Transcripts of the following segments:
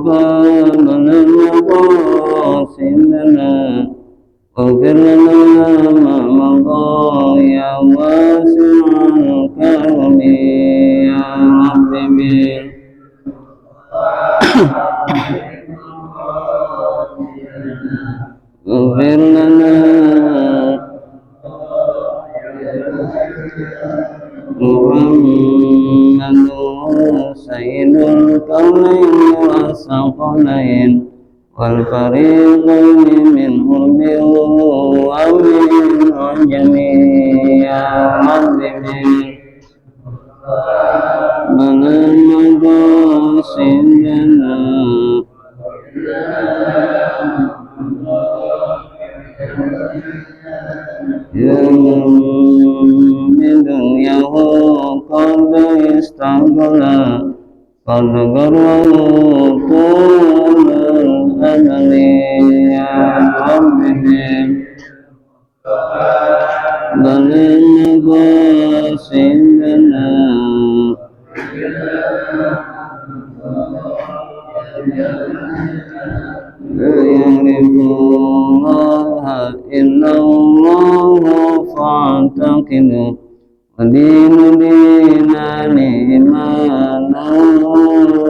تقبل مقاصدنا واغفر لنا ما مضى يا واسع الكرم يا رب اغفر لنا محمد سيد الكونين والثقلين والفريقين من قرب ومن عجم يا رب من مقاصدنا يا من بدنياه قد استغنى قد غره طول الأمل يا رب بل مقاصدنا لا يعرف الله إلا الله فاعتقده ودين دينان إيمانا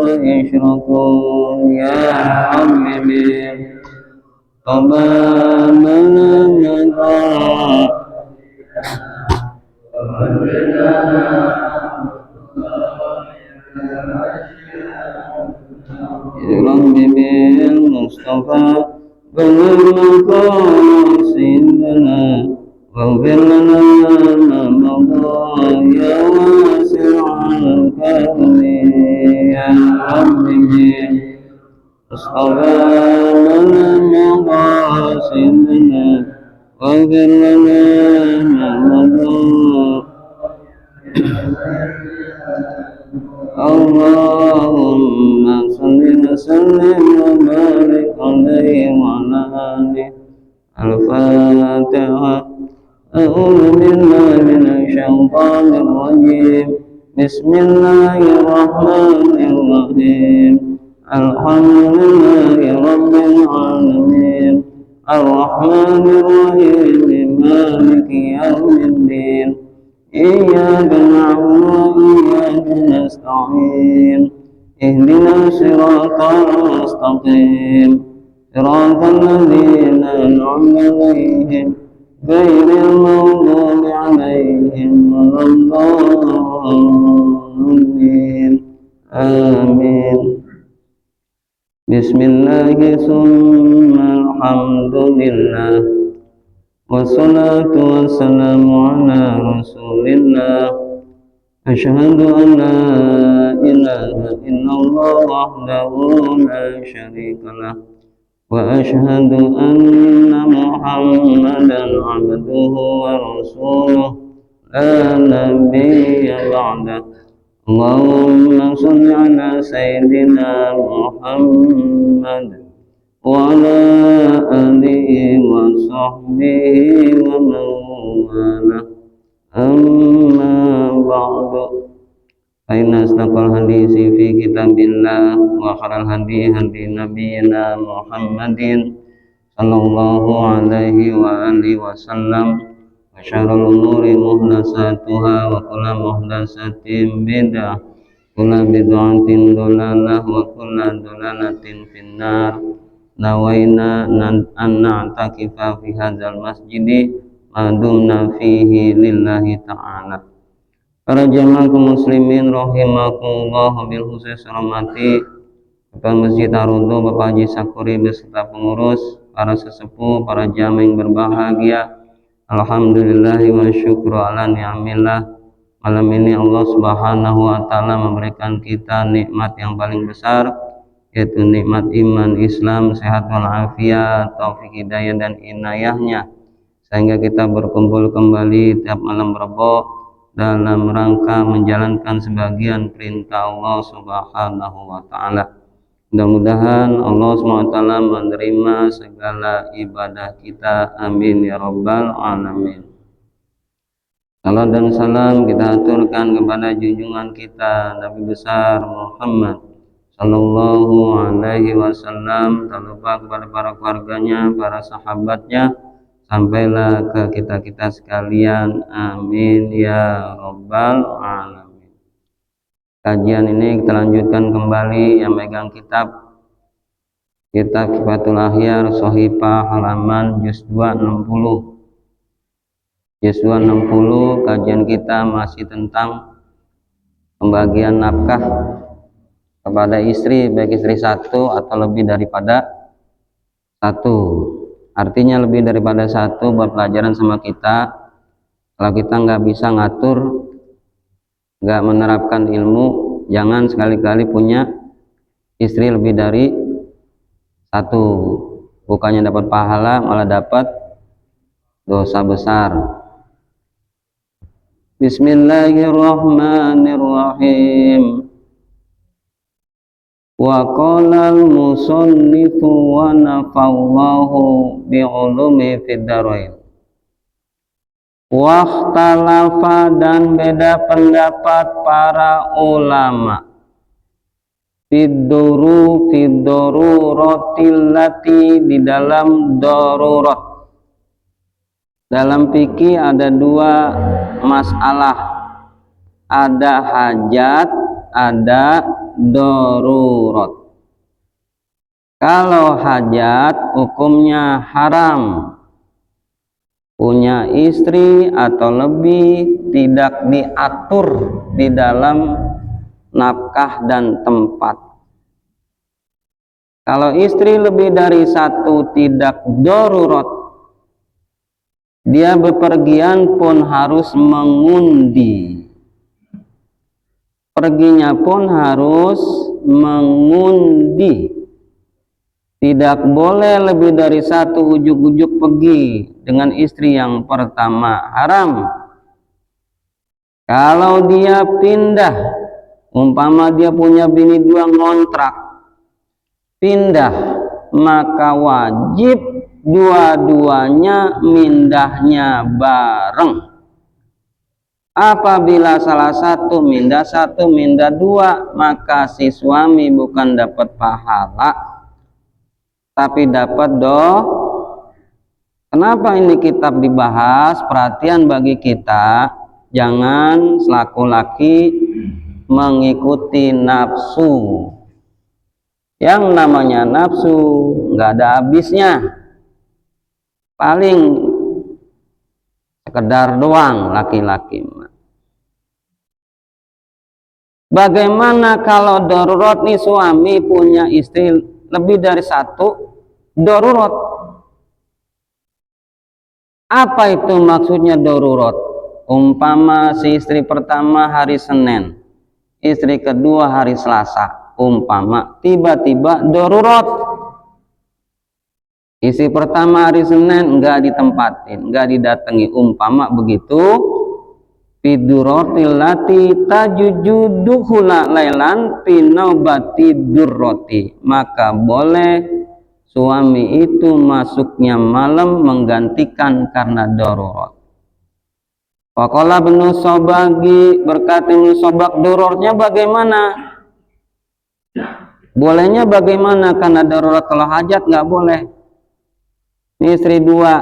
وإشراكوا يا رب قبلنا مقام رب بالمصطفى بلغ مقاصدنا واغفر لنا ما مضى يا واسع الكرم يا رب مصطفى بلغ مقاصدنا واغفر لنا ما مضى اللهم صل وسلم وبارك عليه وعلى آله الفاتحة أعوذ بالله من الشيطان الرجيم بسم الله الرحمن الرحيم الحمد لله رب العالمين الرحمن الرحيم مالك يوم الدين إياك نعبد وإياك نستعين اهدنا الصراط المستقيم صراط الذين أنعمت عليهم غير المغضوب عليهم ولا الضالين آمين بسم الله ثم الحمد لله والصلاة والسلام على رسول الله أشهد أن لا إله إلا الله وحده لا شريك له وأشهد أن محمدا عبده ورسوله لا نبي بعده اللهم صل على سيدنا محمد وعلى آله وصحبه ومن والاه أما بعد فإن أصدق الحديث في كتاب الله وخير الهدي هدي نبينا محمد صلى الله عليه وآله وسلم وشر الأمور محدثاتها وكل محدثة بدعة وكل بدعة ضلالة وكل ضلالة في النار نوينا أن نعتكف في هذا المسجد ما دمنا فيه لله تعالى. Para jamaah kaum muslimin rahimakumullah, bil khusus rahmati Bapak Masjid Ar-Ridho, Bapak Haji Sakuri beserta pengurus, para sesepuh, para jamaah yang berbahagia. Alhamdulillah wa syukru ala ni'amillah. Malam ini Allah Subhanahu wa taala memberikan kita nikmat yang paling besar, yaitu nikmat iman, Islam, sehat walafiat, taufik hidayah dan inayahnya, sehingga kita berkumpul kembali tiap malam Rabu dalam rangka menjalankan sebagian perintah Allah Subhanahu wa taala. Mudah-mudahan Allah SWT menerima segala ibadah kita. Amin ya rabbal alamin. Salam dan salam kita aturkan kepada junjungan kita Nabi besar Muhammad Sallallahu alaihi wasallam, tak lupa kepada para keluarganya, para sahabatnya, sampailah ke kita-kita sekalian. Amin ya rabbal alamin. Kajian ini kita lanjutkan kembali, yang megang kitab Kifatul Ahyar Shahifah halaman juz 2 60. Juz 2 60, kajian kita masih tentang pembagian nafkah kepada istri, baik istri satu atau lebih daripada satu. Artinya lebih daripada satu buat pelajaran sama kita. Kalau kita nggak bisa ngatur, nggak menerapkan ilmu, jangan sekali-kali punya istri lebih dari satu. Bukannya dapat pahala, malah dapat dosa besar. Bismillahirrahmanirrahim. Wa qala al-musannifu wa nafallahu bi'ulumi fid darain. Wa ikhtalafa, dan beda pendapat para ulama fid-daruratil lati, di dalam darurat. Dalam fikih ada dua masalah, ada hajat, ada darurat. Kalau hajat hukumnya haram, punya istri atau lebih tidak diatur di dalam nafkah dan tempat. Kalau istri lebih dari satu tidak darurat, dia bepergian pun harus mengundi. Perginya pun harus mengundi. Tidak boleh lebih dari satu ujuk-ujuk pergi dengan istri yang pertama, haram. Kalau dia pindah, umpama dia punya bini dua ngontrak, pindah, maka wajib dua-duanya mindahnya bareng. Apabila salah satu mindah dua, maka si suami bukan dapat pahala, tapi dapat Kenapa ini kitab dibahas? Perhatian bagi kita, jangan selaku laki mengikuti nafsu. Yang namanya nafsu nggak ada habisnya, paling sekedar doang laki-laki. Bagaimana kalau darurat nih, suami punya istri lebih dari satu, darurat. Apa itu maksudnya darurat? Umpama si istri pertama hari Senin, istri kedua hari Selasa, umpama tiba-tiba darurat. Istri pertama hari Senin enggak ditempatin, enggak didatangi, umpama begitu, fiduratil lati tajujuduhula lailan pinobati durroti, maka boleh suami itu masuknya malam menggantikan karena darurat. Faqala Ibnu Sobagi, berkata Ibnu Sobag, daruratnya bagaimana? Bolehnya bagaimana? Karena darurat. Kalau hajat nggak boleh. Ini istri dua,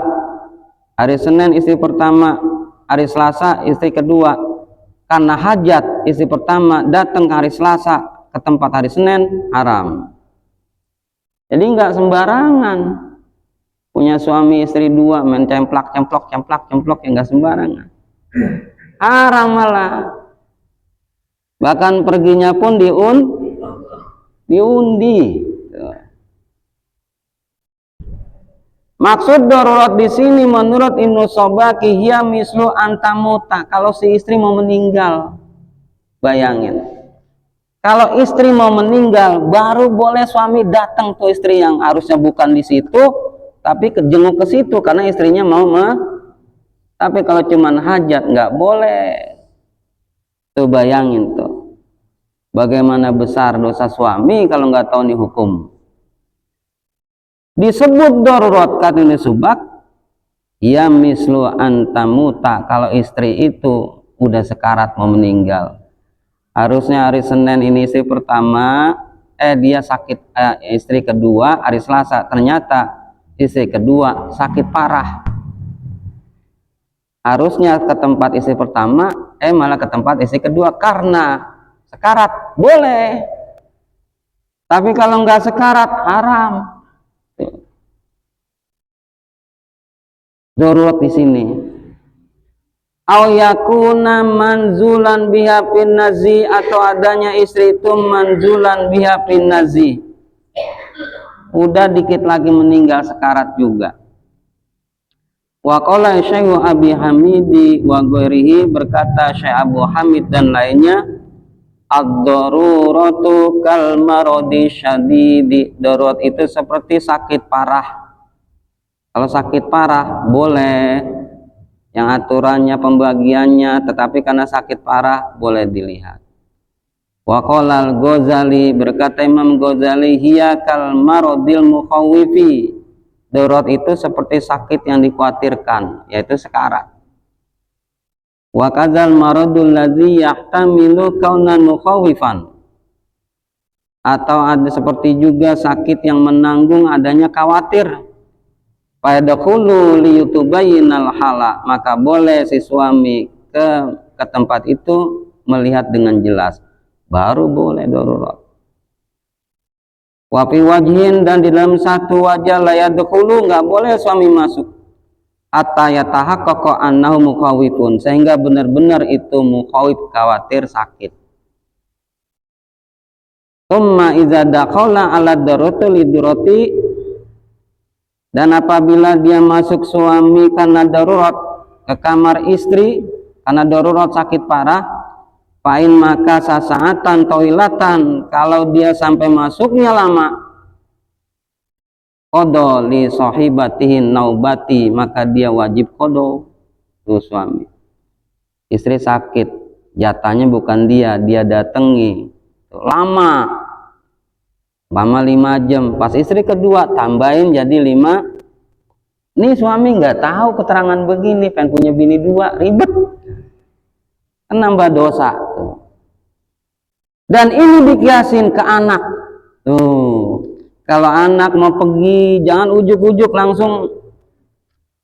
hari Senin istri pertama, hari Selasa istri kedua. Karena hajat, istri pertama datang ke hari Selasa ke tempat hari Senin, haram. Jadi nggak sembarangan punya suami istri dua main cemplak ya, nggak sembarangan, haram malah. Bahkan perginya pun diundi. Maksud darurat di sini menurut Ibnu Sobaki, hiya mislu antamuta, kalau si istri mau meninggal. Bayangin, kalau istri mau meninggal baru boleh suami datang tuh istri yang harusnya bukan di situ, tapi kejenguk ke situ karena istrinya mau tapi kalau cuman hajat nggak boleh. Tuh bayangin tuh, bagaimana besar dosa suami kalau nggak tahu nih hukum. Disebut darurat kata ini subak, ya mislu antamuta, kalau istri itu udah sekarat mau meninggal. Harusnya hari Senin ini istri pertama, dia sakit, istri kedua hari Selasa, ternyata istri kedua sakit parah. Harusnya ke tempat istri pertama, malah ke tempat istri kedua karena sekarat, boleh. Tapi kalau nggak sekarat, haram. Darurat di sini. Au yakuna manzulan biha fin nazi, atau adanya istri itu manzulan biha fin nazi, udah dikit lagi meninggal sekarat juga. Wa qala Syekh Abi Hamidi wa ghairihi, berkata Syekh Abu Hamid dan lainnya, ad-daruratu kal maradi syadidi, darurat itu seperti sakit parah. Kalau sakit parah boleh, yang aturannya pembagiannya, tetapi karena sakit parah boleh dilihat. Wa qala al-Ghazali, berkata Imam Ghazali, hiya kal maradil mukhawwifi, darurat itu seperti sakit yang dikhawatirkan, yaitu sekarat. Wa kadzal maradul ladzi yahtamilu kaunan mukhawwifan, atau ada seperti juga sakit yang menanggung adanya khawatir. Fayadkhulu liyutubayyinal hala, maka boleh si suami ke tempat itu melihat dengan jelas, baru boleh darurat. Wa fi wajhin, dan di dalam satu wajah la yadkhulu, enggak boleh suami masuk hatta yatahaqqaqa annahu mukhawifun, sehingga benar-benar itu mukhawif, khawatir sakit. Tsumma idza dakhala ala darurati lidurati, dan apabila dia masuk suami karena darurat ke kamar istri karena darurat sakit parah, fa'in maka sasaatan toilatan, kalau dia sampai masuknya lama, qada li sahibatihin naubati, maka dia wajib qada. Tuh suami, istri sakit, jatahnya bukan dia datangi lama 5 jam, pas istri kedua tambahin jadi 5. Nih suami nggak tahu keterangan begini, pengen punya bini 2, ribet, kan nambah dosa tuh. Dan ini dikiasin ke anak tuh. Kalau anak mau pergi, jangan ujuk-ujuk langsung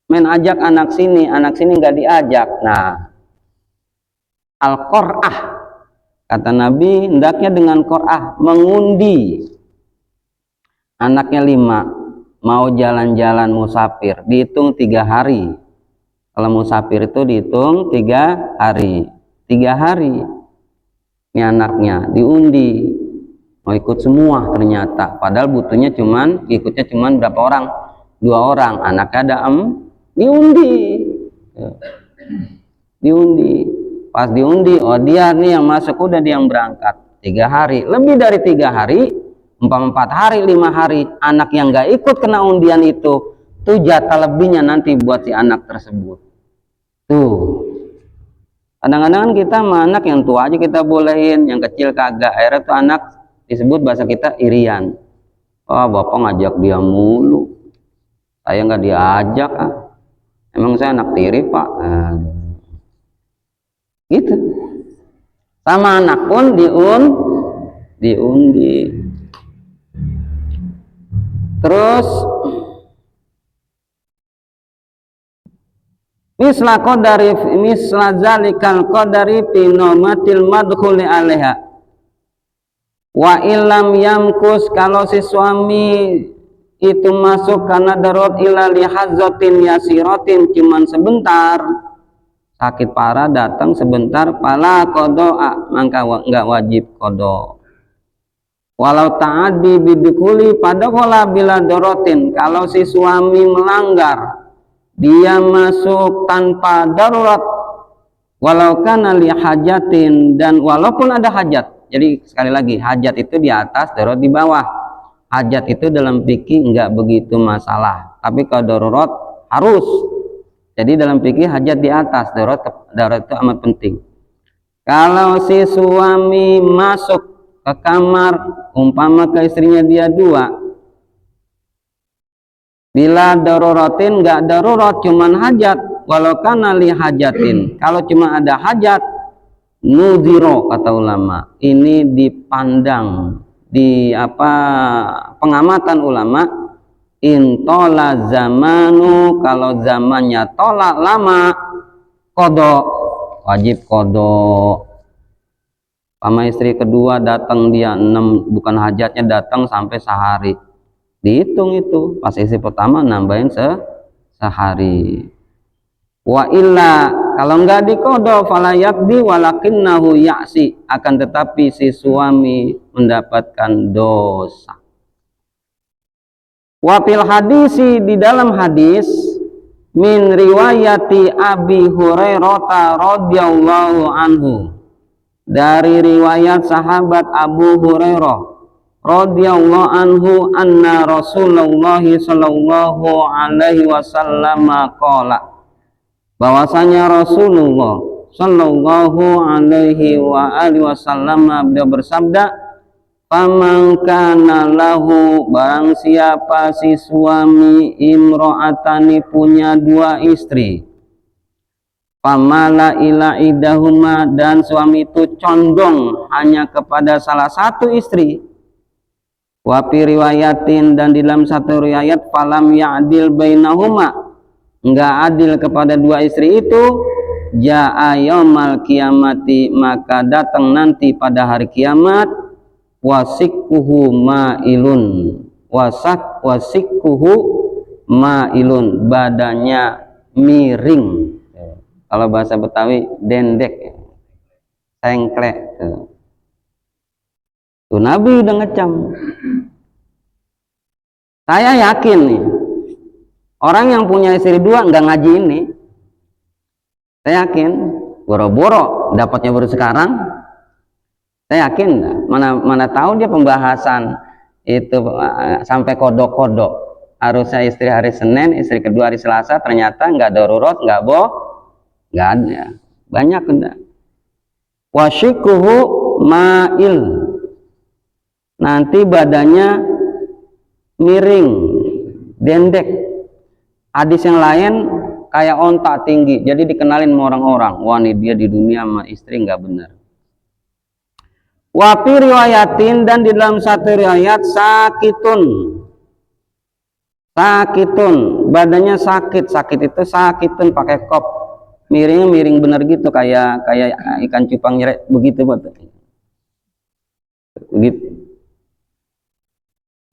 main ajak anak sini nggak diajak. Nah, al-qur'ah, kata Nabi, hendaknya dengan qur'ah, mengundi. Anaknya 5, mau jalan-jalan musafir, dihitung 3 hari. Kalau musafir itu dihitung 3 hari. 3 hari ini anaknya diundi, mau ikut semua ternyata, padahal butuhnya ikutnya cuman berapa orang? 2 orang, anaknya ada diundi. Pas diundi, oh dia nih yang masuk, udah dia yang berangkat. 3 hari, lebih dari 3 hari, 4 hari, 5 hari, anak yang nggak ikut kena undian itu tuh jatah lebihnya nanti buat si anak tersebut. Tuh, kadang-kadang kita sama anak yang tua aja kita bolehin, yang kecil kagak. Akhirnya tuh anak disebut bahasa kita irian. Oh, bapak ngajak dia mulu, saya nggak diajak. Emang saya anak tiri pak. Gitu. Sama anak pun diundi. Terus misla zalikal qadari fi nomatil madkhuli alaiha wa illam yamkus, kalau si suami itu masuk karena darurat ila lihazzatin yasiratin, cuman sebentar, sakit parah datang sebentar, fala qada, maka enggak wajib qada. Walau ta'addi bidukuli padahal bila dorotin, kalau si suami melanggar, dia masuk tanpa darurat, walau kana li hajatin, dan walaupun ada hajat. Jadi sekali lagi, hajat itu di atas, darurat di bawah. Hajat itu dalam fikih enggak begitu masalah, tapi kalau darurat harus. Jadi dalam fikih hajat di atas, darurat itu amat penting. Kalau si suami masuk ke kamar, umpama ke istrinya dia 2, bila daruratin, enggak darurat, cuman hajat, walau kana li hajatin, kalau cuma ada hajat, nuziro, kata ulama, ini dipandang, di pengamatan ulama, intola zamanu, kalau zamannya tolak lama, kodok, wajib kodok. Sama istri kedua datang dia 6, bukan hajatnya datang sampai sehari, dihitung itu. Pas istri pertama nambahin sehari. Wa illa, kalau enggak dikodok, fala yakdi walakinnahu ya'si, akan tetapi si suami mendapatkan dosa. Wa fil hadisi, di dalam hadis, min riwayati Abi Hurairah radhiyallahu anhu, dari riwayat sahabat Abu Hurairah radhiyallahu anhu, anna Rasulullah sallallahu alaihi wasallam qala, bahwasanya Rasulullah sallallahu alaihi wa alihi wasallam beliau bersabda, faman kana lahu, barang siapa si suami, imro'atani, punya 2 istri, famala ila idahuma, dan suami itu condong hanya kepada salah satu istri, wapi riwayatin, dan di dalam satu riwayat, falam ya'dil bainahuma, enggak adil kepada 2 istri itu, ja'a yaumal kiamati, maka datang nanti pada hari kiamat, wasikkuhu ma'ilun, wasikkuhu ma'ilun, badannya miring. Kalau bahasa Betawi dendek, sengklek. Tuh Nabi udah ngecam. Saya yakin nih, orang yang punya istri 2 nggak ngaji ini, saya yakin boro-boro dapatnya baru sekarang. Saya yakin, mana tahu dia pembahasan itu sampai kodok-kodok. Harusnya istri hari Senin, istri kedua hari Selasa, ternyata nggak darurat, nggak ada. Banyak enggak. Wasyikuhu ma'il, nanti badannya miring, dendek. Hadis yang lain kayak onta tinggi, jadi dikenalin sama orang-orang, wah nih dia di dunia sama istri nggak benar. Wafi riwayatin, dan di dalam satu riwayat, sakitun, badannya sakit itu sakitun pakai kop, miringnya miring bener gitu, kayak ikan cupang nyerek begitu, begitu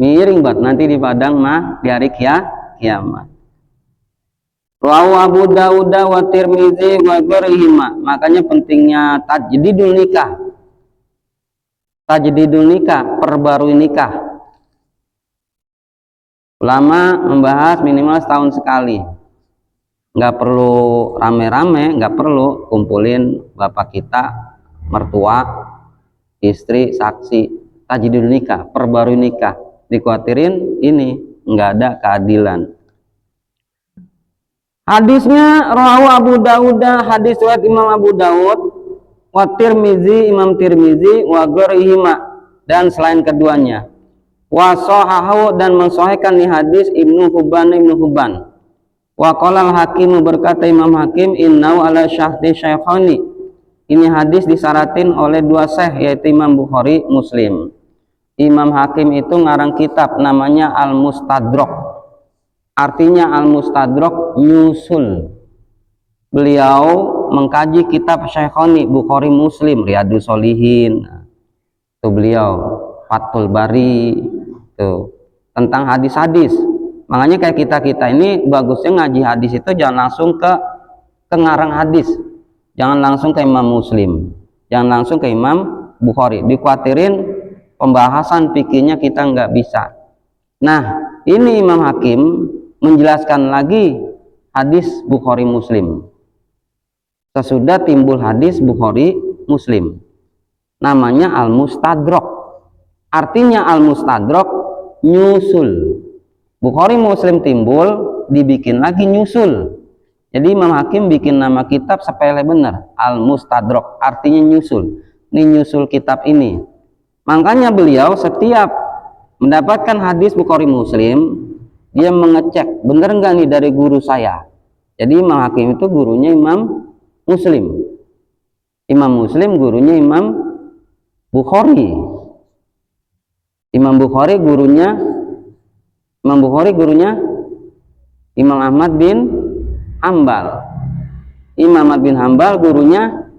miring banget nanti di padang di hari kiamat. Rawahu Abu Dawud wa Tirmizi wa ghairihima. Makanya pentingnya tajdidul nikah, perbarui nikah. Ulama membahas minimal setahun sekali. Nggak perlu rame-rame, nggak perlu kumpulin bapak kita, mertua, istri, saksi. Tajdidul nikah, perbarui nikah. Dikhawatirin ini nggak ada keadilan. Hadisnya rawahu Abu Dawud, hadis riwayat Imam Abu Dawud, wa Tirmizi, Imam Tirmizi, wa ghairihima, dan selain keduanya. Wa sahahu, dan mensahihkan nih hadis Ibnu Hubban. Wa qala al-Hakim, berkata Imam Hakim, innahu ala syahdi syaikhani, ini hadis disaratin oleh 2 syekh, yaitu Imam Bukhari, Muslim. Imam Hakim itu ngarang kitab namanya Al-Mustadrak. Artinya Al-Mustadrak nyusul. Beliau mengkaji kitab Syekhoni, Bukhari, Muslim, Riyadus Sholihin. Itu beliau Fathul Bari, itu tentang hadis-hadis. Makanya kayak kita ini bagusnya ngaji hadis itu jangan langsung ke ngarang hadis. Jangan langsung ke Imam Muslim. Jangan langsung ke Imam Bukhari. Dikhawatirin pembahasan fikihnya kita nggak bisa. Nah, ini Imam Hakim menjelaskan lagi hadis Bukhari Muslim. Sesudah timbul hadis Bukhari Muslim, namanya Al-Mustadrak. Artinya Al-Mustadrak nyusul. Bukhari Muslim timbul, dibikin lagi nyusul. Jadi Imam Hakim bikin nama kitab sepele bener, Al-Mustadrak, artinya nyusul. Ini nyusul kitab ini. Makanya beliau setiap mendapatkan hadis Bukhari Muslim, dia mengecek bener nggak nih dari guru saya. Jadi Imam Hakim itu gurunya Imam Muslim, Imam Muslim gurunya Imam Bukhari. Imam Bukhari gurunya Imam Ahmad bin Hambal. Imam Ahmad bin Hambal gurunya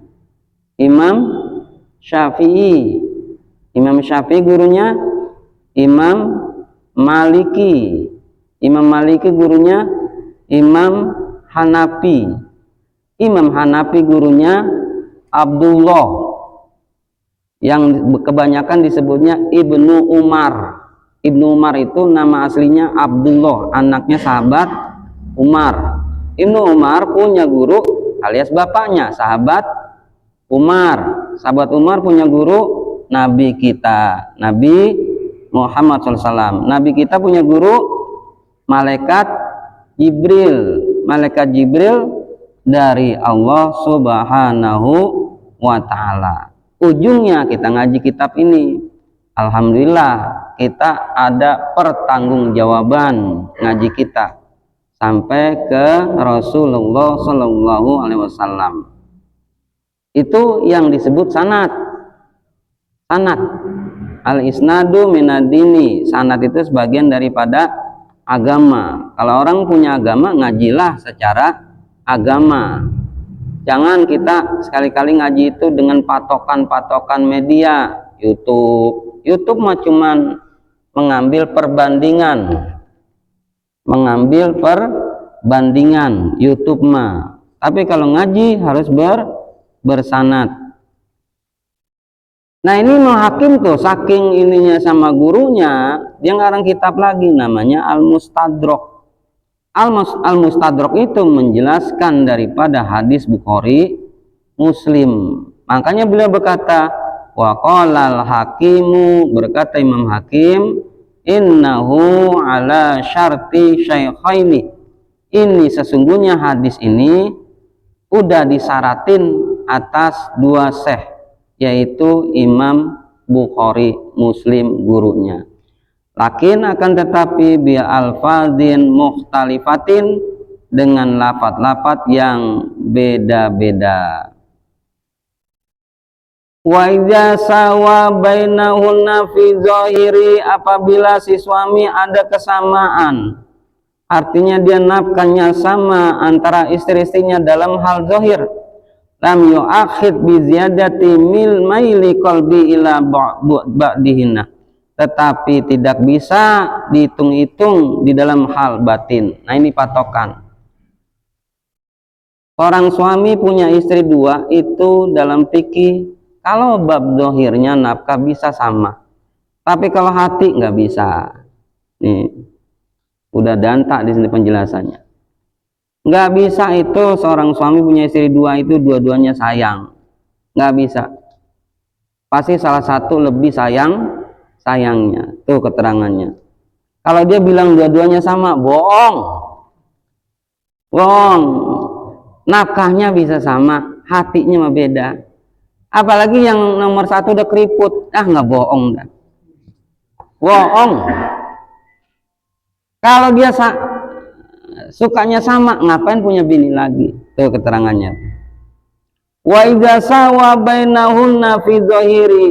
Imam Syafi'i. Imam Syafi'i gurunya Imam Maliki. Imam Maliki gurunya Imam Hanafi. Imam Hanafi gurunya Abdullah, yang kebanyakan disebutnya Ibnu Umar. Ibnu Umar itu nama aslinya Abdullah, anaknya sahabat Umar. Ibnu Umar punya guru alias bapaknya sahabat Umar. Sahabat Umar punya guru Nabi kita, Nabi Muhammad SAW. Nabi kita punya guru malaikat Jibril. Malaikat Jibril dari Allah Subhanahu wa Ta'ala. Ujungnya kita ngaji kitab ini, alhamdulillah kita ada pertanggungjawaban ngaji kita sampai ke Rasulullah Shallallahu Alaihi Wasallam. Itu yang disebut sanad. Sanad al-isnadu minadini. Sanad itu sebagian daripada agama. Kalau orang punya agama, ngajilah secara agama. Jangan kita sekali-kali ngaji itu dengan patokan-patokan media. YouTube mah cuman mengambil perbandingan. YouTube mah. Tapi kalau ngaji harus bersanad. Nah, ini Imam Hakim tuh saking ininya sama gurunya, dia ngarang kitab lagi namanya Al-Mustadrak. Al-Mustadrak itu menjelaskan daripada hadis Bukhari, Muslim. Makanya beliau berkata, wa qala al-hakimu, berkata Imam Hakim, innahu ala syarti syaikhaini. Ini sesungguhnya hadis ini udah disaratin atas dua syekh, yaitu Imam Bukhari, Muslim gurunya. Lakin akan tetapi bi alfazin mukhtalifatin, dengan lafaz-lafaz yang beda-beda. Wa idza sawa bainahunna fi zahiri, apabila si suami ada kesamaan, artinya dia nafkahnya sama antara istri-istrinya dalam hal zahir, lam yu'akhid bi ziyadati mil maili qalbi ila ba'dihinna, tetapi tidak bisa dihitung-hitung di dalam hal batin. Nah, ini patokan. Orang suami punya istri dua itu dalam fikih, kalau bab dohirnya nafkah bisa sama, tapi kalau hati nggak bisa. Nih, udah dantak di sini penjelasannya. Nggak bisa itu seorang suami punya istri dua itu dua-duanya sayang, nggak bisa. Pasti salah satu lebih sayangnya, tuh keterangannya. Kalau dia bilang dua-duanya sama, bohong. Nafkahnya bisa sama, hatinya mah beda. Apalagi yang nomor satu udah keriput, nggak bohong dah. Bohong. Kalau dia sukanya sama, ngapain punya bini lagi? Tuh keterangannya. Wa idza sawa bainahunna fi dhahiri,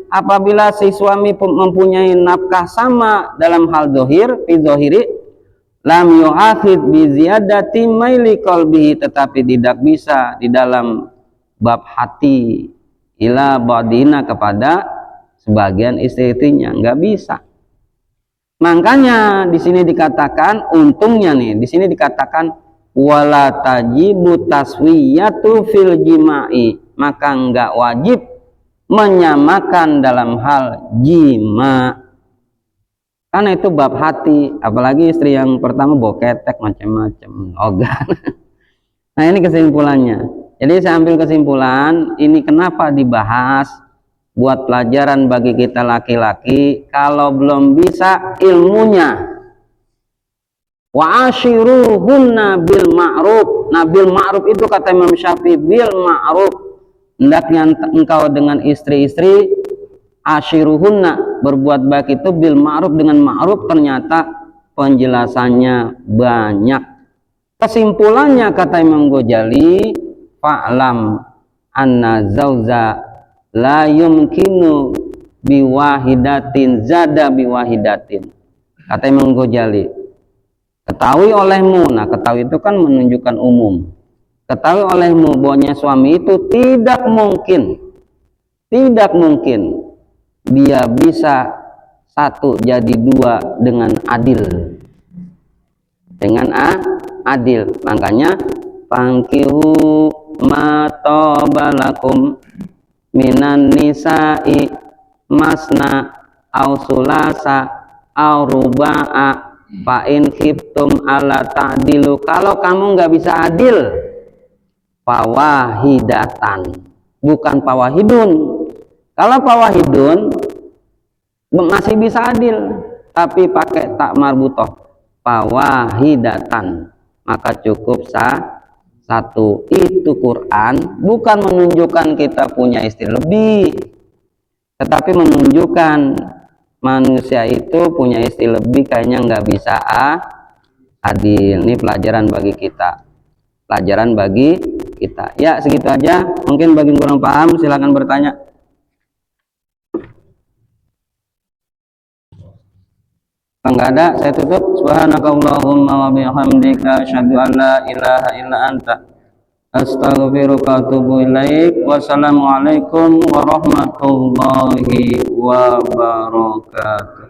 apabila si suami mempunyai nafkah sama dalam hal zahir, fi zahiri, lam yu'akhid bi ziyadati maili qalbihi, tetapi tidak bisa di dalam bab hati ila badina, kepada sebagian istri-istrinya, nggak bisa. Makanya di sini dikatakan, untungnya nih, di sini dikatakan wala tajibu taswiyatu fil jima'i, maka nggak wajib menyamakan dalam hal jima, karena itu bab hati. Apalagi istri yang pertama boketek macam-macam, ogan. Nah, ini kesimpulannya. Jadi saya ambil kesimpulan ini kenapa dibahas, buat pelajaran bagi kita laki-laki. Kalau belum bisa ilmunya, wa ashiruhunna bil ma'ruf. Nah, bil ma'ruf itu kata Imam Syafi'i, bil ma'ruf, hendaknya engkau dengan istri-istri, ashiruhunna, berbuat baik itu bil ma'ruf, dengan ma'ruf. Ternyata penjelasannya banyak. Kesimpulannya kata Imam Ghazali, fa'lam anna zauza la yumkinu biwahidatin zada biwahidatin. Kata Imam Ghazali, ketahui olehmu. Nah, ketahui itu kan menunjukkan umum. Ketahui olehmu bahwanya suami itu tidak mungkin dia bisa satu jadi dua dengan adil. Makanya fangkihu ma tabalakum minan nisa'i masna au sulasa au ruba'a fa in khiftum ala ta'dilu. Kalau kamu nggak bisa adil, fawahidatan, bukan fawahidun. Kalau fawahidun masih bisa adil, tapi pakai tak marbutoh, fawahidatan, maka cukup satu. Itu Quran bukan menunjukkan kita punya istri lebih, tetapi menunjukkan manusia itu punya istri lebih kayaknya nggak bisa adil. Ini pelajaran bagi kita. Ya, segitu aja. Mungkin bagi yang kurang paham silakan bertanya. Enggak ada, saya tutup. Subhanakallahumma wa bihamdika asyhadu an la ilaha illa anta astaghfiruka wa atubu ilaik. Wassalamualaikum warahmatullahi wabarakatuh.